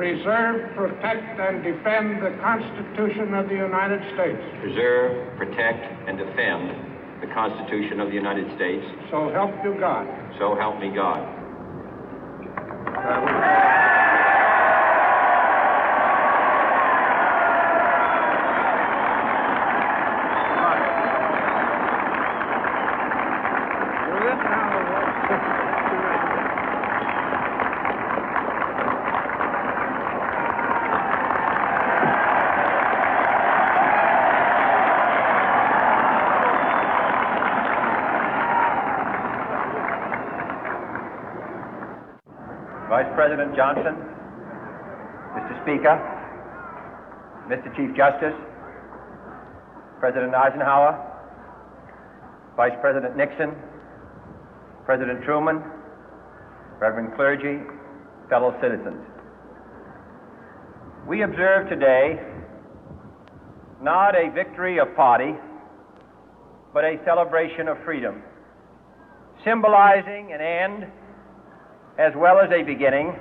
preserve, protect, and defend the Constitution of the United States. Preserve, protect, and defend the Constitution of the United States. So help you God. So help me God. Vice President Johnson, Mr. Speaker, Mr. Chief Justice, President Eisenhower, Vice President Nixon, President Truman, Reverend clergy, fellow citizens. We observe today not a victory of party, but a celebration of freedom, symbolizing an end as well as a beginning,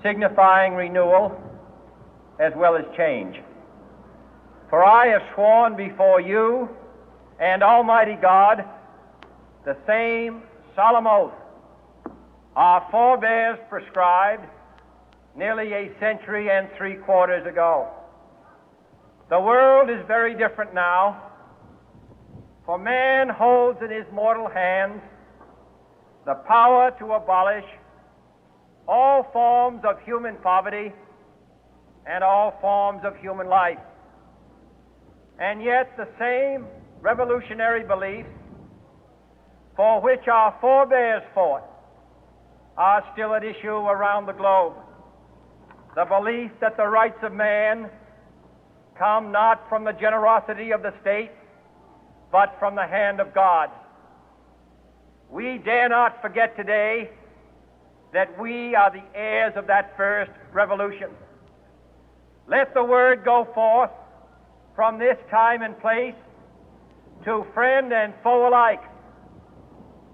signifying renewal as well as change. For I have sworn before you and Almighty God the same solemn oath our forebears prescribed nearly a century and 3/4 ago. The world is very different now, for man holds in his mortal hands the power to abolish all forms of human poverty and all forms of human life. And yet the same revolutionary beliefs for which our forebears fought are still at issue around the globe. The belief that the rights of man come not from the generosity of the state, but from the hand of God. We dare not forget today that we are the heirs of that first revolution. Let the word go forth from this time and place to friend and foe alike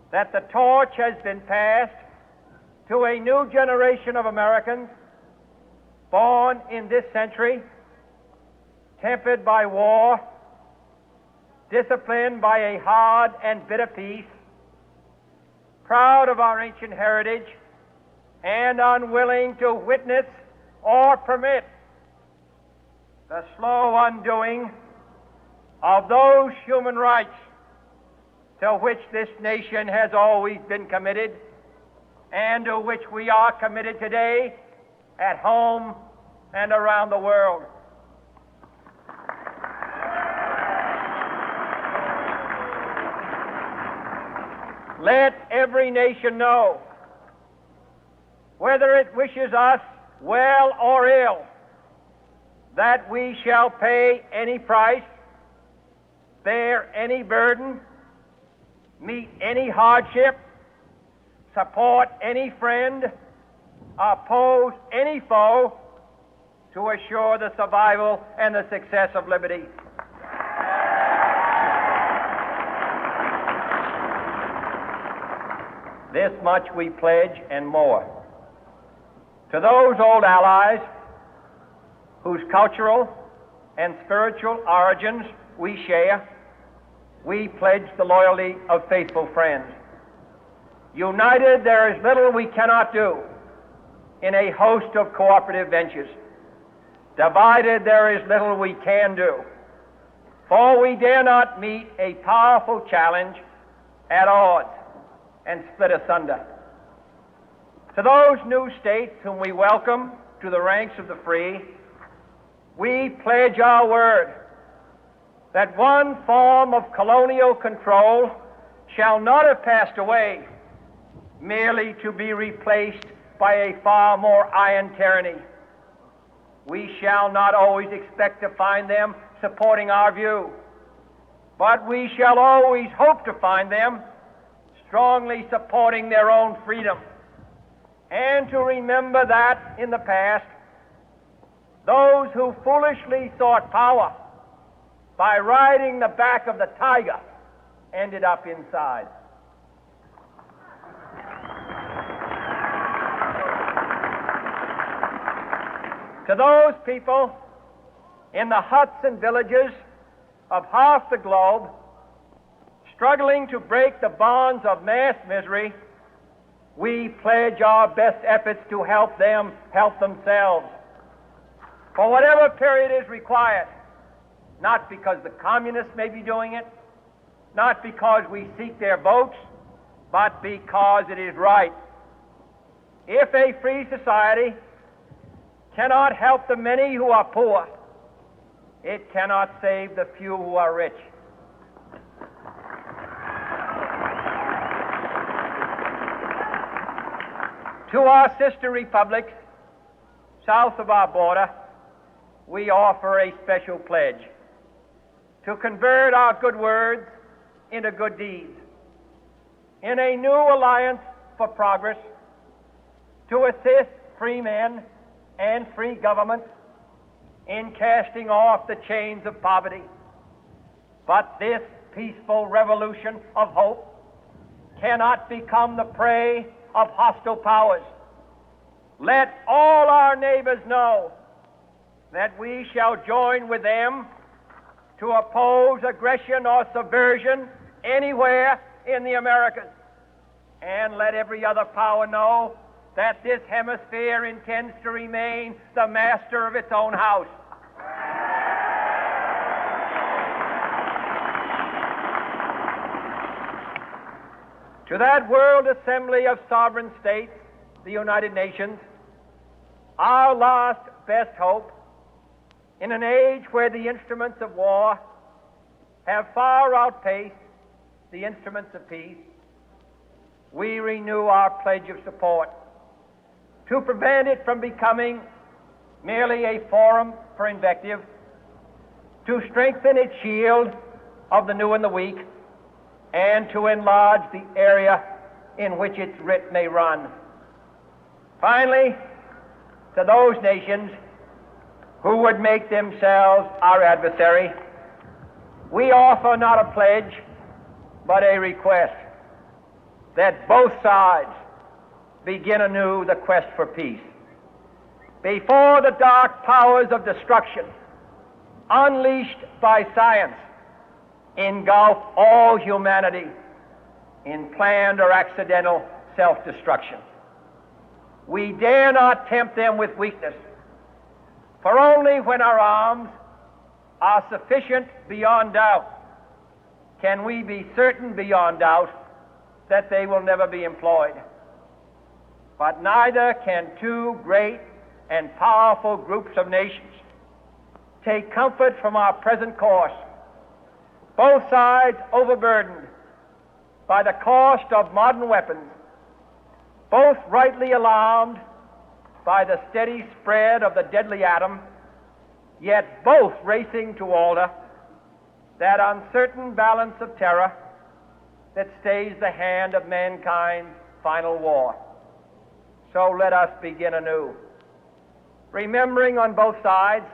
that the torch has been passed to a new generation of Americans born in this century, tempered by war, disciplined by a hard and bitter peace, proud of our ancient heritage, and unwilling to witness or permit the slow undoing of those human rights to which this nation has always been committed and to which we are committed today at home and around the world. Let every nation know, whether it wishes us well or ill, that we shall pay any price, bear any burden, meet any hardship, support any friend, oppose any foe to assure the survival and the success of liberty. This much we pledge and more. To those old allies whose cultural and spiritual origins we share, we pledge the loyalty of faithful friends. United, there is little we cannot do in a host of cooperative ventures. Divided, there is little we can do, for we dare not meet a powerful challenge at odds and split asunder. To those new states whom we welcome to the ranks of the free, we pledge our word that one form of colonial control shall not have passed away, merely to be replaced by a far more iron tyranny. We shall not always expect to find them supporting our view, but we shall always hope to find them strongly supporting their own freedom, and to remember that in the past, those who foolishly sought power by riding the back of the tiger ended up inside. To those people in the huts and villages of half the globe struggling to break the bonds of mass misery, we pledge our best efforts to help them help themselves for whatever period is required, not because the communists may be doing it, not because we seek their votes, but because it is right. If a free society cannot help the many who are poor, it cannot save the few who are rich. To our sister republics south of our border, we offer a special pledge to convert our good words into good deeds, in a new alliance for progress, to assist free men and free governments in casting off the chains of poverty. But this peaceful revolution of hope cannot become the prey of hostile powers. Let all our neighbors know that we shall join with them to oppose aggression or subversion anywhere in the Americas. And let every other power know that this hemisphere intends to remain the master of its own house. To that World Assembly of Sovereign States, the United Nations, our last best hope, in an age where the instruments of war have far outpaced the instruments of peace, we renew our pledge of support to prevent it from becoming merely a forum for invective, to strengthen its shield of the new and the weak, and to enlarge the area in which its writ may run. Finally, to those nations who would make themselves our adversary, we offer not a pledge, but a request that both sides begin anew the quest for peace. Before the dark powers of destruction, unleashed by science, engulf all humanity in planned or accidental self-destruction, we dare not tempt them with weakness, for only when our arms are sufficient beyond doubt can we be certain beyond doubt that they will never be employed. But neither can two great and powerful groups of nations take comfort from our present course, both sides overburdened by the cost of modern weapons, both rightly alarmed by the steady spread of the deadly atom, yet both racing to alter that uncertain balance of terror that stays the hand of mankind's final war. So let us begin anew, remembering on both sides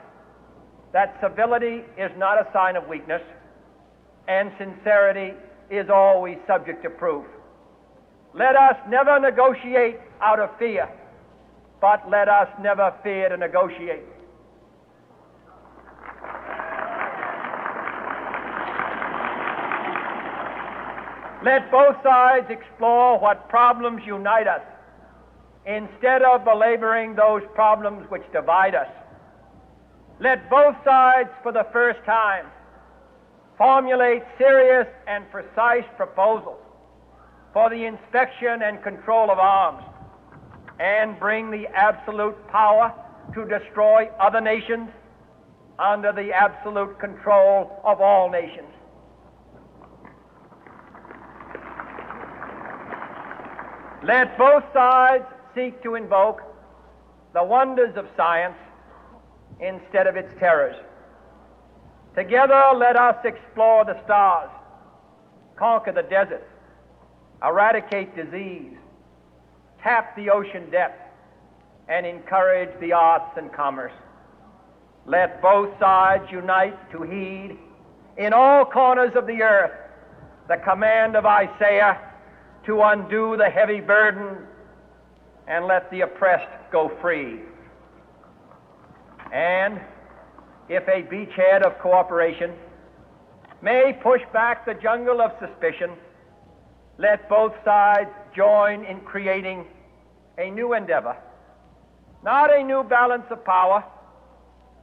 that civility is not a sign of weakness, and sincerity is always subject to proof. Let us never negotiate out of fear, but let us never fear to negotiate. Let both sides explore what problems unite us, instead of belaboring those problems which divide us. Let both sides, for the first time, formulate serious and precise proposals for the inspection and control of arms, and bring the absolute power to destroy other nations under the absolute control of all nations. Let both sides seek to invoke the wonders of science instead of its terrors. Together, let us explore the stars, conquer the deserts, eradicate disease, tap the ocean depths, and encourage the arts and commerce. Let both sides unite to heed in all corners of the earth the command of Isaiah to undo the heavy burden and let the oppressed go free. and, if a beachhead of cooperation, may push back the jungle of suspicion, let both sides join in creating a new endeavor, not a new balance of power,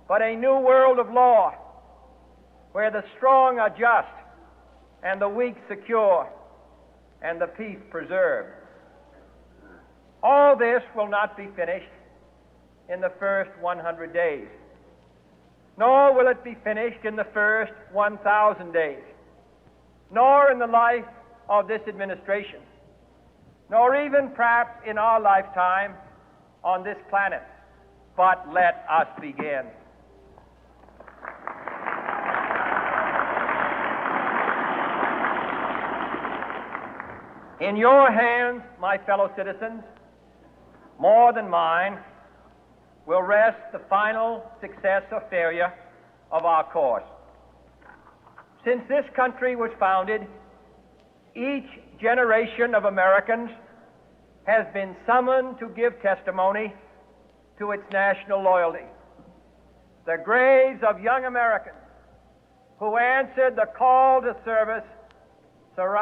but a new world of law, where the strong are just and the weak secure and the peace preserved. All this will not be finished in the first 100 days, nor will it be finished in the first 1,000 days, nor in the life of this administration, nor even perhaps in our lifetime on this planet. But let us begin. In your hands, my fellow citizens, more than mine, will rest the final success or failure of our course. Since this country was founded, each generation of Americans has been summoned to give testimony to its national loyalty. The graves of young Americans who answered the call to service surround